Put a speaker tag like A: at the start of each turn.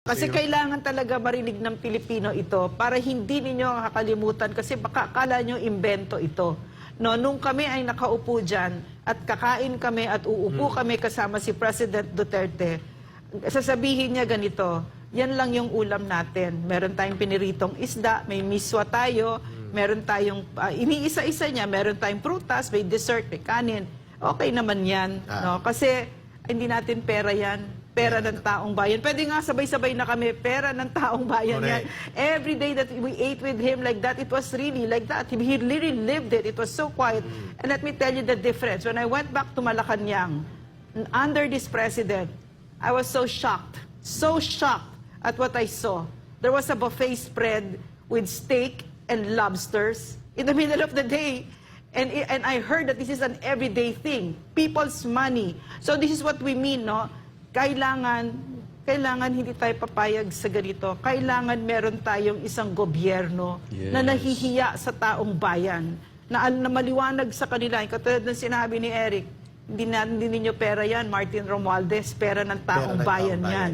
A: Kasi kailangan talaga marinig ng Pilipino ito para hindi ninyo kakalimutan kasi baka akala nyo imbento ito. No, nung kami ay nakaupo dyan at kakain kami at uupo kami kasama si President Duterte, sasabihin niya ganito, yan lang yung ulam natin. Meron tayong piniritong isda, may miswa tayo, meron tayong, iniisa-isa niya, meron tayong prutas, may dessert, may kanin. Okay naman yan. No? Kasi hindi natin pera yan. Pera ng taong bayan. Pwede nga sabay-sabay na kami, pera ng taong bayan yan. Every day that we ate with him like that, it was really like that. He really lived it. It was so quiet. And let me tell you the difference. When I went back to Malacanang, under this president, I was so shocked at what I saw. There was a buffet spread with steak and lobsters in the middle of the day. And I heard that this is an everyday thing. People's money. So this is what we mean, no? Kailangan hindi tayo papayag sa ganito. Kailangan meron tayong isang gobyerno na nahihiya sa taong bayan. Na maliwanag sa kanila. Katulad ng sinabi ni Eric, hindi ninyo pera yan, Martin Romualdez, pera ng taong bayan yan.